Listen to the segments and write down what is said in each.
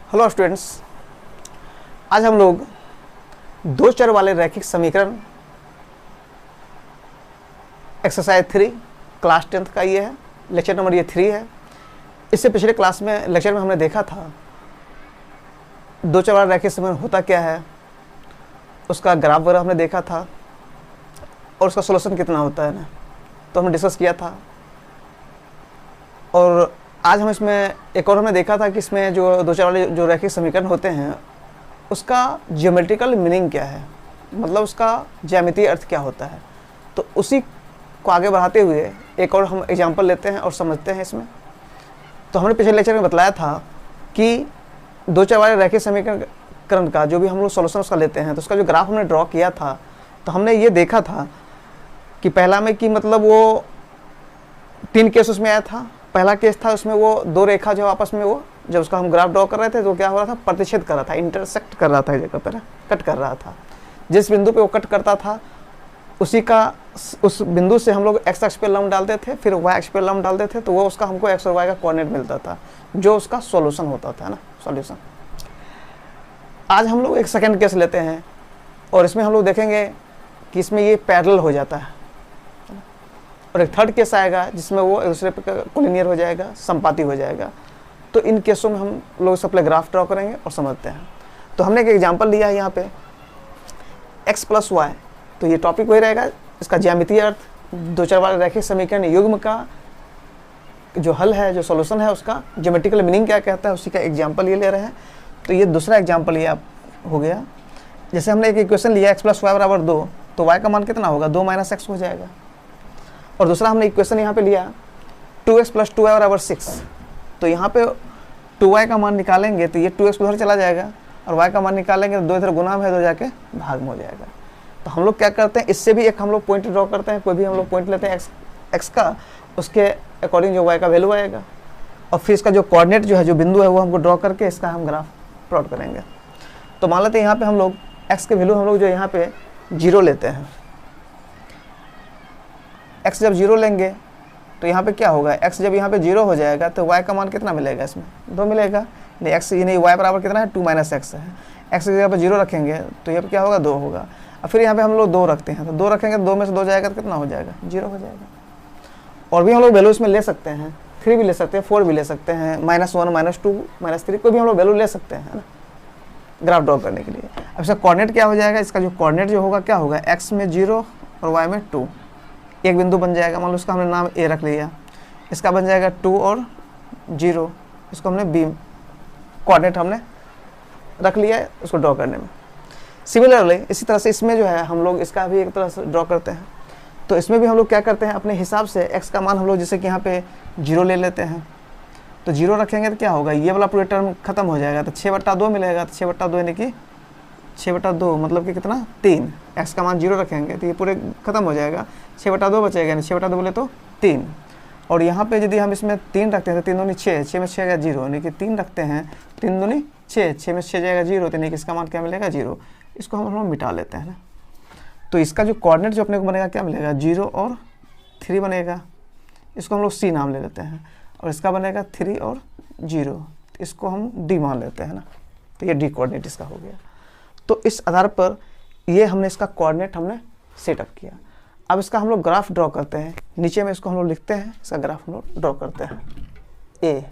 Hello students, आज हम लोग दो चर वाले रैखिक समीकरण एक्सरसाइज 3 क्लास 10th का ये है, लेक्चर नंबर ये 3 है। इससे पिछले क्लास में लेक्चर में हमने देखा था दो चर वाला रैखिक समीकरण होता क्या है, उसका ग्राफ वगैरह हमने देखा था और उसका सॉल्यूशन कितना होता है ना, तो हमने डिस्कस किया था। और आज हम इसमें एक और हमने देखा था कि इसमें जो दो चर वाले जो रैखिक समीकरण होते हैं उसका ज्योमेट्रिकल मीनिंग क्या है, मतलब उसका ज्यामितीय अर्थ क्या होता है। तो उसी को आगे बढ़ाते हुए एक और हम एग्जांपल लेते हैं और समझते हैं इसमें। तो हमने पिछले लेक्चर में बताया था कि दो चर वाले रैखिक समीकरण का जो भी हम लोग सॉल्यूशन उसका लेते हैं तो उसका जो ग्राफ हमने ड्रॉ किया था, तो हमने ये देखा था कि पहला में कि मतलब वो 3 केस उसमें आया था। पहला केस था उसमें वो दो रेखा जो आपस में वो जब उसका हम ग्राफ ड्रॉ कर रहे थे तो क्या हो रहा था, प्रतिच्छेद कर रहा था, इंटरसेक्ट कर रहा था, एक जगह पर कट कर रहा था। जिस बिंदु पे वो कट करता था उसी का उस बिंदु से हम लोग एक्स अक्ष पे लंब डालते थे, फिर वाई अक्ष पे लंब डालते थे, तो वो उसका हमको एक्स और वाई का कोऑर्डिनेट मिलता था जो उसका सॉल्यूशन होता था ना, सॉल्यूशन। आज हम लोग एक सेकेंड केस लेते हैं और इसमें हम लोग देखेंगे कि इसमें ये पैरेलल हो जाता है और एक थर्ड केस आएगा जिसमें वो एक दूसरे पे कोलिनियर हो जाएगा, संपाती हो जाएगा। तो इन केसों में हम लोग सब पहले ग्राफ ड्रॉ करेंगे और समझते हैं। तो हमने एक एग्जांपल लिया है यहाँ पे x + y, तो ये टॉपिक वही रहेगा। इसका ज्यामितीय अर्थ, दो चर वाले रैखिक समीकरण युग्म का जो हल है, जो सॉल्यूशन है, उसका ज्योमेट्रिकल मीनिंग क्या कहता है, उसी का एग्जाम्पल ये ले रहे हैं। तो ये दूसरा एग्जाम्पल ये आप हो गया। जैसे हमने एक इक्वेशन लिया x + y = 2, तो y का मान कितना होगा, 2 - x हो जाएगा। और दूसरा हमने इक्वेशन यहाँ पे लिया 2x + 2y = 6, तो यहाँ पे 2y का मान निकालेंगे तो ये 2x उधर चला जाएगा और y का मान निकालेंगे तो 2 इधर गुना में है, 2 जाके भाग में हो जाएगा। तो हम लोग क्या करते हैं, इससे भी एक हम लोग पॉइंट ड्रॉ करते हैं। कोई भी हम लोग पॉइंट लेते हैं x का, उसके अकॉर्डिंग जो y का वैल्यू आएगा और फिर इसका जो कोऑर्डिनेट जो है, जो बिंदु है, वो हमको ड्रॉ करके इसका हम ग्राफ प्लॉट करेंगे। तो मान लेते हैं यहाँ पे हम लोग x के वैल्यू हम लोग जो यहाँ पे 0 लेते हैं। x जब 0 लेंगे तो यहाँ पे क्या होगा, x जब यहाँ पे 0 हो जाएगा तो y का मान कितना मिलेगा, इसमें 2 मिलेगा। नहीं x यानी y बराबर कितना है, 2 - x है। x की जगह पे 0 रखेंगे तो यहाँ पे क्या होगा, 2 होगा। और फिर यहाँ पे हम लोग 2 रखते हैं, तो 2 रखेंगे, 2 में से 2 जाएगा तो कितना हो जाएगा, 0 हो जाएगा। और भी हम लोग वैल्यू इसमें ले सकते हैं, 3 भी ले सकते हैं, 4 भी ले सकते हैं, -1 -2 -3 कोई भी हम लोग वैल्यू ले सकते हैं, है ना, ग्राफ ड्रॉ करने के लिए। अब इसका कोऑर्डिनेट क्या हो जाएगा, इसका जो कोऑर्डिनेट जो होगा क्या होगा, x में 0 और y में 2, एक बिंदु बन जाएगा। मान लो उसका हमने नाम a रख लिया, इसका बन जाएगा 2 और 0, इसको हमने b कोऑर्डिनेट हमने रख लिया है उसको ड्रॉ करने में। सिमिलरली इसी तरह से इसमें जो है हम लोग इसका भी एक तरह से ड्रॉ करते हैं। तो इसमें भी हम लोग क्या करते हैं, अपने हिसाब से x का मान हम लोग जैसे कि यहाँ पे 0 ले लेते हैं, तो 0 रखेंगे तो क्या होगा, ये वाला पूरे टर्म खत्म हो जाएगा, तो 6/2 मिलेगा। तो 6/2 यानी कि 6/2 मतलब कि कितना, 3। x का मान 0 रखेंगे तो ये पूरे खत्म हो जाएगा, 6/2 बचेगा, यानी 6/2 बोले तो 3। और यहाँ पे यदि हम इसमें 3 रखते हैं तो 3 दूनी 6, 6 में 6 जाएगा 0, यानी कि 3 रखते हैं, 3 दूनी 6, 6 में 6 जाएगा 0, तो यानी कि इसका मान क्या मिलेगा, 0। इसको हम लोग मिटा लेते हैं ना। तो इसका जो कोऑर्डिनेट जो अपने को बनेगा क्या मिलेगा, 0 और 3 बनेगा। इसको हम लोग c नाम ले लेते हैं और इसका बनेगा 3 और 0, इसको हम d मान लेते हैं ना। तो ये d कोऑर्डिनेट इसका हो गया। तो इस आधार पर ये हमने इसका कोऑर्डिनेट हमने सेटअप किया। अब इसका हम लोग ग्राफ ड्रॉ करते हैं। नीचे में इसको हम लोग लिखते हैं, इसका ग्राफ हम लोग ड्रॉ करते हैं। a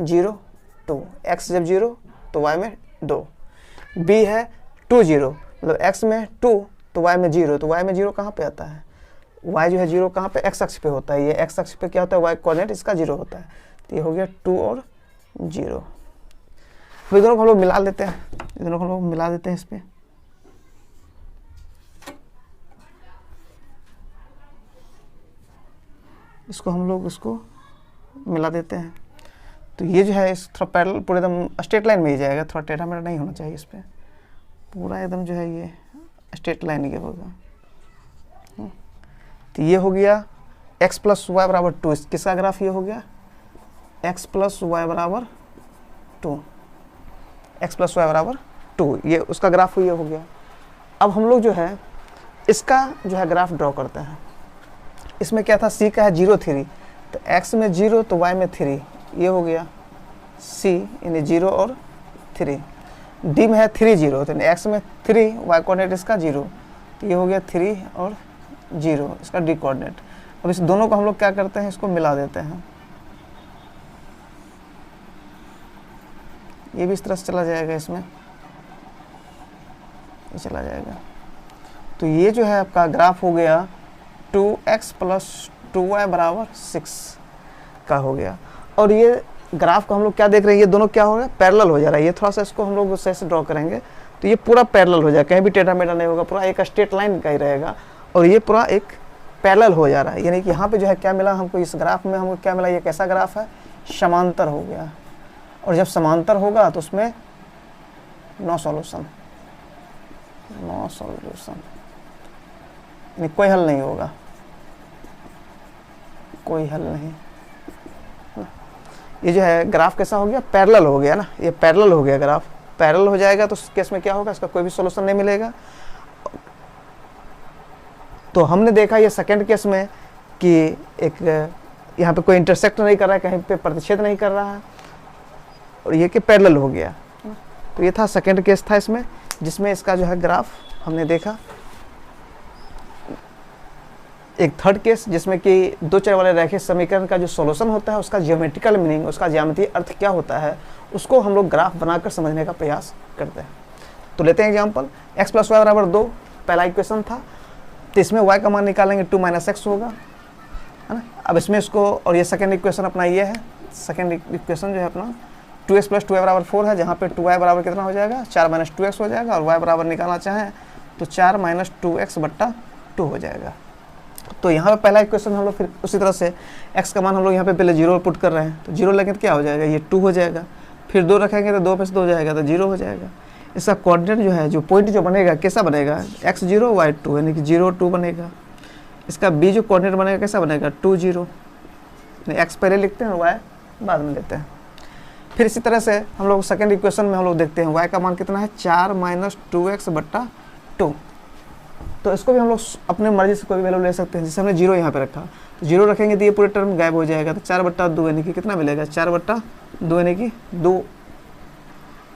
0 2, x जब 0 तो y में 2, b है 2 0, मतलब x में 2 तो y में 0, तो y में 0 कहाँ पे आता है, y जो है 0 कहाँ पे, x अक्ष पे होता है। ये x अक्ष पे क्या होता है, y कोऑर्डिनेट इसका 0 होता है। तो ये हो गया 2 और 0। फिर दोनों को हम लोग मिला लेते हैं, दोनों को हम लोग मिला देते हैं इस पे। इसको हम लोग इसको मिला देते हैं। तो ये जो है इस थोड़ा पैरेलल पूरे एकदम स्ट्रेट लाइन में ही जाएगा, थोड़ा टेढ़ा मेढ़ा नहीं होना चाहिए इस पे, पूरा एकदम जो है ये स्ट्रेट लाइन ही होगा। तो ये हो गया x + y = 2, किसका ग्राफ ये हो गया, x + y = 2, x + y = 2, ये उसका ग्राफ ये हो गया। अब हम लोग जो है इसका जो है ग्राफ ड्रॉ करते हैं। इसमें क्या था, c का है 0 3, तो x में 0 तो y में 3, ये हो गया c यानी 0 और 3, डी में है 3 0, तो एक्स में 3, वाई कोऑर्डिनेट इसका 0, तो ये हो गया 3 और 0 इसका डी कोऑर्डिनेट। अब इस दोनों को हम लोग क्या करते हैं, इसको मिला देते हैं, ये भी इस तरह से चला जाएगा, इसमें ये चला जाएगा। तो ये जो है आपका ग्राफ हो गया 2x + 2y = 6 का हो गया। और ये ग्राफ को हम लोग क्या देख रहे हैं, ये दोनों क्या हो रहा है, पैरेलल हो जा रहा है। ये थोड़ा सा इसको हम लोग सही से ड्रॉ करेंगे तो ये पूरा पैरेलल हो जाएगा, कहीं भी टेढ़ा मेढ़ा नहीं होगा, पूरा एक स्ट्रेट लाइन का ही रहेगा। और ये पूरा एक पैरेलल हो जा रहा है, यानी कि यहाँ पे जो है क्या मिला हमको, इस ग्राफ में हमको क्या मिला, ये कैसा ग्राफ है, समांतर हो गया। और जब समांतर होगा तो उसमें नो सॉल्यूशन, यानी कोई हल नहीं होगा, कोई हल नहीं। ये जो है ग्राफ कैसा हो गया, पैरेलल हो गया ना, ये पैरेलल हो गया ग्राफ। पैरेलल हो जाएगा तो उस केस में क्या होगा, इसका कोई भी सॉल्यूशन नहीं मिलेगा। तो हमने देखा ये सेकंड केस में कि एक यहाँ पे कोई इंटरसेक्ट नहीं कर रहा है, कहीं पे प्रतिच्छेद नहीं कर रहा है, और ये कि पैरेलल हो गया। तो ये था सेकंड केस था इसमें, जिसमें इसका जो है ग्राफ हमने देखा। एक थर्ड केस जिसमें कि दो चर वाले रैखिक समीकरण का जो सॉल्यूशन होता है, उसका ज्योमेट्रिकल मीनिंग, उसका ज्यामितीय अर्थ क्या होता है, उसको हम लोग ग्राफ बनाकर समझने का प्रयास करते हैं। तो लेते हैं एग्जांपल, x + y = 2 पहला इक्वेशन था, तो इसमें y का मान निकालेंगे 2 - x होगा, है ना। अब इसमें इसको, और ये सेकेंड इक्वेशन अपना ये है, सेकेंड इक्वेशन जो है अपना 2x + 2y = 4 है, जहाँ पे 2y बराबर कितना हो जाएगा, 4 - 2x हो जाएगा, और y बराबर निकालना चाहें तो 4 - 2x/2 हो जाएगा। तो यहाँ पे पहला इक्वेशन हम लोग फिर उसी तरह से x का मान हम लोग यहाँ पे पहले 0 पुट कर रहे हैं, तो 0 लेंगे तो क्या हो जाएगा, ये 2 हो जाएगा। फिर 2 रखेंगे तो 2 पे से 2 हो जाएगा तो 0 हो जाएगा। इसका कोऑर्डिनेट जो है, जो पॉइंट जो बनेगा कैसा बनेगा, x 0 y 2, यानी कि 0 2 बनेगा। इसका b जो कोऑर्डिनेट बनेगा कैसा बनेगा, 2 0, यानी x पहले लिखते हैं और y बाद में लेते हैं। फिर इसी तरह से हम लोग सेकेंड इक्वेशन में हम लोग देखते हैं y का मान कितना है, 4 - 2x/2। तो इसको भी हम लोग अपने मर्जी से कोई भी वैल्यू ले सकते हैं। जैसे हमने 0 यहाँ पे रखा, तो 0 रखेंगे तो ये पूरे टर्म गायब हो जाएगा, तो 4/2 यानी कि कितना मिलेगा, 4/2 यानी कि 2,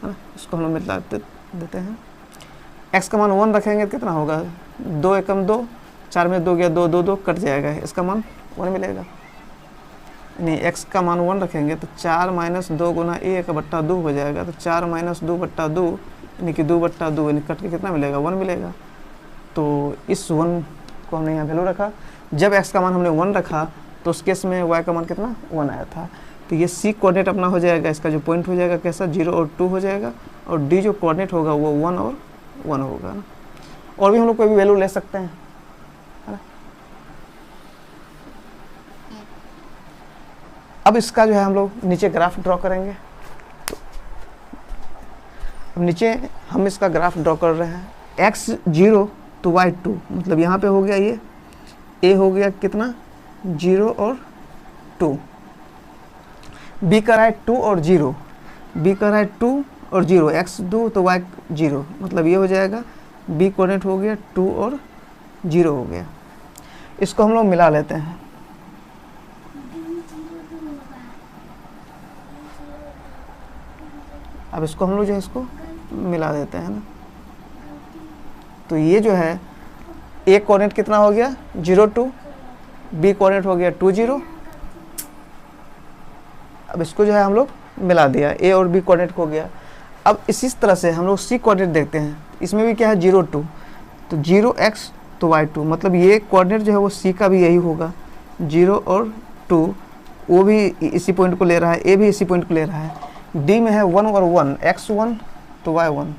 है ना। इसको हम लोग मिला देते हैं। x का मान 1 रखेंगे तो कितना होगा, 2 एकम 2, 4 में 2 गया 2, 2 2 कट जाएगा, इसका मान 1 मिलेगा। यानी x का मान 1 रखेंगे तो 4 - 2 × 1/2 हो जाएगा, तो 4 - 2/2 यानी कि 2/2, यानी कट के कितना मिलेगा, 1 मिलेगा। तो इस 1 को हमने यहाँ वैल्यू रखा। जब x का मान हमने 1 रखा तो उस केस में y का मान कितना, 1 आया था। तो ये c कोऑर्डिनेट अपना हो जाएगा, इसका जो पॉइंट हो जाएगा कैसा, 0 और 2 हो जाएगा, और d जो कोऑर्डिनेट होगा वो 1 और 1 होगा ना। और भी हम लोग कोई भी वैल्यू ले सकते हैं, है ना। अब इसका जो है हम लोग नीचे ग्राफ ड्रॉ करेंगे। अब नीचे हम इसका ग्राफ ड्रॉ कर रहे हैं, x 0 तो y 2, मतलब यहाँ पे हो गया ये a हो गया कितना, 0 और 2, b का है 2 और 0, b का है 2 और 0, x 2 तो y 0, मतलब ये हो जाएगा b कोऑर्डिनेट हो गया 2 और 0 हो गया। इसको हम लोग मिला लेते हैं। अब इसको हम लोग जो है इसको मिला देते हैं ना। तो ये जो है a कोऑर्डिनेट कितना हो गया, 0 2, b कोऑर्डिनेट हो गया 2 0। अब इसको जो है हम लोग मिला दिया, a और b कोऑर्डिनेट हो गया। अब इसी तरह से हम लोग c कोऑर्डिनेट देखते हैं, इसमें भी क्या है, 0 2, तो 0x तो y 2, मतलब ये कोऑर्डिनेट जो है वो c का भी यही होगा, 0 और 2, वो भी इसी पॉइंट को ले रहा है, a भी इसी पॉइंट को ले रहा है। d में है 1 और 1, x 1 तो y 1।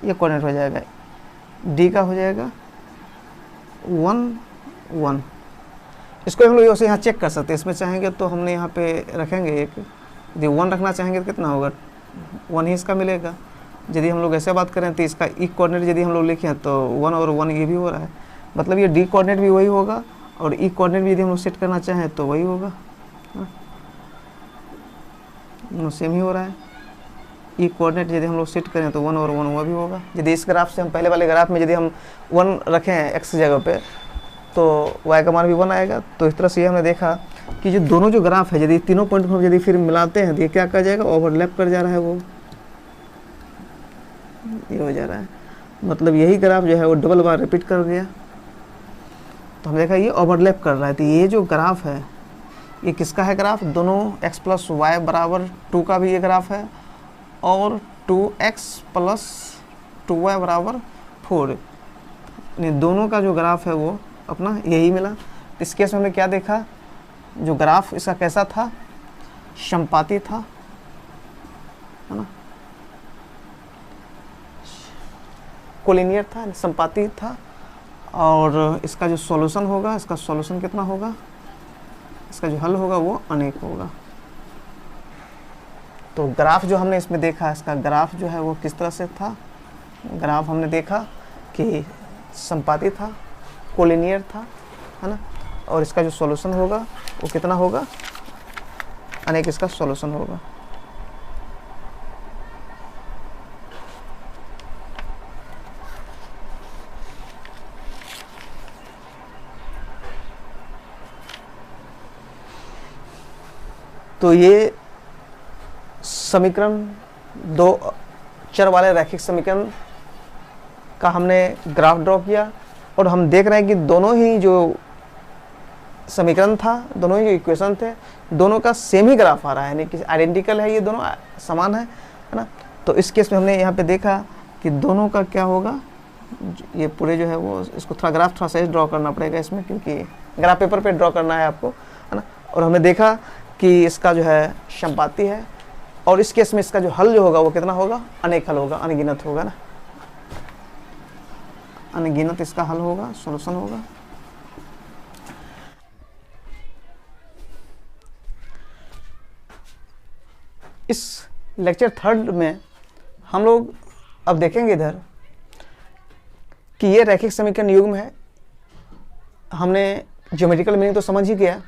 ये कोऑर्डिनेट हो जाएगा, d का हो जाएगा 1 1। इसको हम लोग यहाँ चेक कर सकते हैं, इसमें चाहेंगे तो हमने यहाँ पे रखेंगे एक, यदि 1 रखना चाहेंगे तो कितना होगा, 1 ही इसका मिलेगा। यदि हम लोग ऐसे बात करें तो इसका ई कोऑर्डिनेट यदि हम लोग लिखें तो 1 और 1 ये भी हो रहा है, मतलब ये d कोऑर्डिनेट भी वही होगा, और ई कोऑर्डिनेट भी यदि हम लोग सेट करना चाहें तो वही होगा। दोनों सेम ही हो रहा है। ई कोऑर्डिनेट यदि हम लोग सेट करें तो 1 और 1 वह भी होगा। यदि इस ग्राफ से हम पहले वाले ग्राफ में यदि हम 1 रखें हैं एक्स जगह पे तो y का मान भी 1 आएगा। तो इस तरह से ये हमने देखा कि जो दोनों जो ग्राफ है यदि तीनों पॉइंट को यदि फिर मिलाते हैं तो ये क्या कर जाएगा, ओवरलैप कर जा रहा है, वो ये हो जा रहा है। मतलब यही ग्राफ जो है वो डबल बार रिपीट कर गया। तो हम देखा ये ओवरलैप कर रहा है। तो ये जो ग्राफ है ये किसका है ग्राफ, दोनों x प्लस वाई बराबर 2 का भी ये ग्राफ है और 2x प्लस 2y बराबर 4, दोनों का जो ग्राफ है वो अपना यही मिला। इस केस में हमने क्या देखा, जो ग्राफ इसका कैसा था, समपाती था, है ना, कोलिनियर था, समपाती था। और इसका जो सॉल्यूशन होगा, इसका सॉल्यूशन कितना होगा, इसका जो हल होगा वो अनेक होगा। तो ग्राफ जो हमने इसमें देखा, इसका ग्राफ जो है वो किस तरह से था, ग्राफ हमने देखा कि समपाती था, कोलिनियर था, है ना, और इसका जो सॉल्यूशन होगा वो कितना होगा, अनेक इसका सॉल्यूशन होगा। तो ये समीकरण दो चर वाले रैखिक समीकरण का हमने ग्राफ ड्रॉ किया और हम देख रहे हैं कि दोनों ही जो समीकरण था, दोनों ही जो इक्वेशन थे, दोनों का सेम ही ग्राफ आ रहा है, यानी कि आइडेंटिकल है, ये दोनों समान है ना। तो इस केस में हमने यहाँ पे देखा कि दोनों का क्या होगा, ये पूरे जो है वो इसको थोड़ा ग्राफ थोड़ा सही ड्रॉ करना पड़ेगा इसमें, क्योंकि ग्राफ पेपर पे ड्रॉ करना है आपको, है ना। और हमने देखा कि इसका जो है समपाती है और इस केस में इसका जो हल जो होगा वो कितना होगा, अनेक हल होगा, अनगिनत होगा ना, अनगिनत इसका हल होगा, सॉल्यूशन होगा। इस लेक्चर 3 में हम लोग अब देखेंगे इधर कि ये रैखिक समीकरण युग्म है। हमने ज्योमेट्रिकल मीनिंग तो समझ ही गया।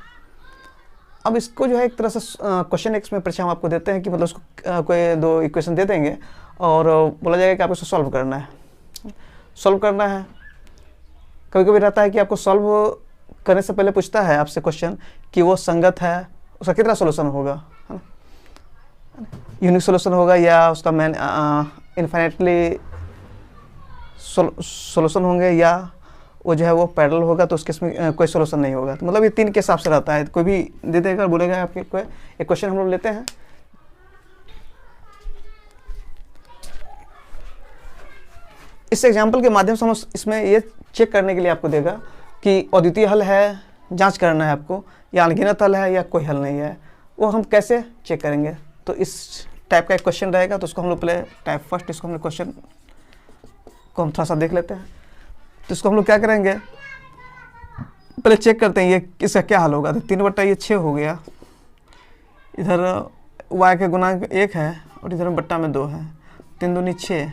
अब इसको जो है एक तरह से क्वेश्चन एक्स में परीक्षा हम आपको देते हैं कि मतलब उसको कोई दो इक्वेशन दे देंगे और बोला जाएगा कि आपको इसको सॉल्व करना है, सॉल्व करना है। कभी कभी रहता है कि आपको सॉल्व करने से पहले पूछता है आपसे क्वेश्चन कि वो संगत है, उसका कितना सॉल्यूशन होगा, है ना, यूनिक सॉल्यूशन होगा या उसका मैन इनफाइनाइटली सॉल्यूशन होंगे या वो जो है वो पैरेलल होगा, तो उसके इसमें कोई सॉल्यूशन नहीं होगा। तो मतलब ये 3 के हिसाब से रहता है। कोई भी दे देगा, बोलेगा आपके कोई एक क्वेश्चन हम लोग लेते हैं। इस एग्जांपल के माध्यम से हम इसमें ये चेक करने के लिए आपको देगा कि अद्वितीय हल है, जांच करना है आपको, या अनगिनत हल है या कोई हल नहीं है, वो हम कैसे चेक करेंगे। तो इस टाइप का एक क्वेश्चन रहेगा, तो उसको हम लोग पहले टाइप फर्स्ट इसको हम लोग क्वेश्चन को हम थोड़ा सा देख लेते हैं। तो इसको हम लोग क्या करेंगे, पहले चेक करते हैं ये इसका क्या हल होगा। तो 3/6 हो गया, इधर y के गुणांक 1 है और इधर बट्टा में 2 है, 3 दूनी 6,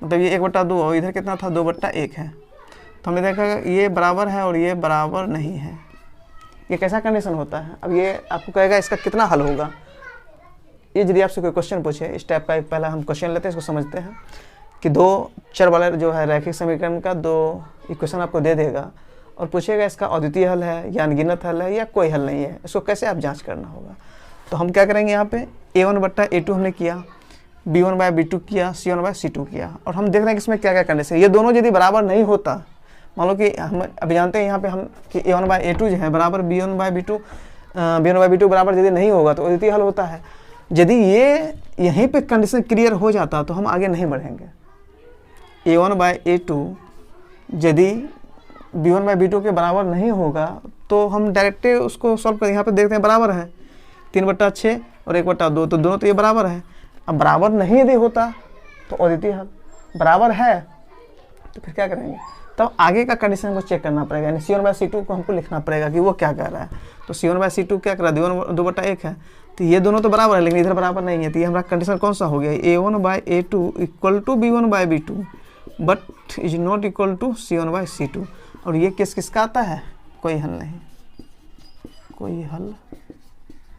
मतलब ये 1/2 और इधर कितना था 2/1 है। तो हमने देखा ये बराबर है और ये बराबर नहीं है। ये कैसा कंडीशन होता है। अब ये आपको कहेगा इसका कितना हल होगा। ये यदि आपसे कोई क्वेश्चन पूछे इस टाइप का, एक पहला हम क्वेश्चन लेते हैं, इसको समझते हैं कि 2 चर वाला जो है रैखिक समीकरण का 2 इक्वेशन आपको दे देगा और पूछेगा इसका अद्वितीय हल है या अनगिनत हल है या कोई हल नहीं है, इसको कैसे आप जांच करना होगा। तो हम क्या करेंगे, यहाँ पे a1/a2 हमने किया, b1/b2 किया, c1/c2 किया, और हम देख रहे हैं कि इसमें क्या क्या कंडीशन। ये दोनों यदि बराबर नहीं होता, मान लो कि हम अभी जानते हैं यहाँ पे हम कि a1/a2 जो है बराबर b1/b2 बराबर यदि नहीं होगा तो अद्वितीय हल होता है। यदि ये यहीं पे कंडीशन क्लियर हो जाता तो हम आगे नहीं बढ़ेंगे। a1/a2 यदि b1/b2 के बराबर नहीं होगा तो हम डायरेक्ट उसको सॉल्व कर, यहाँ पे देखते हैं बराबर है 3/6 और 1/2, तो दोनों तो ये बराबर है। अब बराबर नहीं यदि होता तो अद्वितीय हल, बराबर है तो फिर क्या करेंगे, तब आगे का कंडीशन को चेक करना पड़ेगा, यानी c1/c2 को हमको लिखना पड़ेगा कि वो क्या कर रहा है। तो c1/c2 क्या कर रहा है, 2/1 है, तो ये दोनों तो बराबर है लेकिन इधर बराबर नहीं है। तो ये हमारा कंडीशन कौन सा हो गया, a1/a2 equal to b1/b2 but is not equal to c1/c2। और ये केस किसका आता है, कोई हल नहीं, कोई हल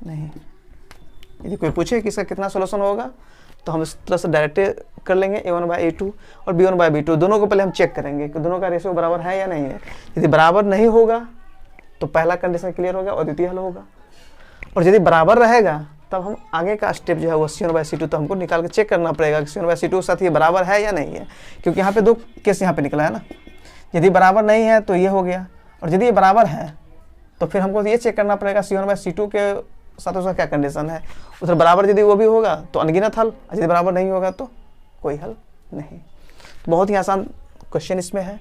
नहीं, यदि कोई पूछे कि इसका कितना सोल्यूशन होगा तो हम इस तरह से डायरेक्ट कर लेंगे a1/a2 और b1/b2 दोनों को पहले हम चेक करेंगे कि दोनों का रेशियो बराबर है या नहीं है। यदि बराबर नहीं होगा तो पहला कंडीशन क्लियर होगा और द्वितीय हल होगा, और यदि बराबर रहेगा तब हम आगे का स्टेप जो है वो c1/c2 तो हमको निकाल के चेक करना पड़ेगा कि c1/c2 के साथ ये बराबर है या नहीं है, क्योंकि यहाँ पे दो केस यहाँ पे निकला है ना। यदि बराबर नहीं है तो ये हो गया, और यदि ये बराबर है तो फिर हमको ये चेक करना पड़ेगा c1/c2 के साथ उसका क्या कंडीशन है। उधर बराबर यदि वो भी होगा तो अनगिनत हल, यदि बराबर नहीं होगा तो कोई हल नहीं। तो बहुत ही आसान क्वेश्चन इसमें है।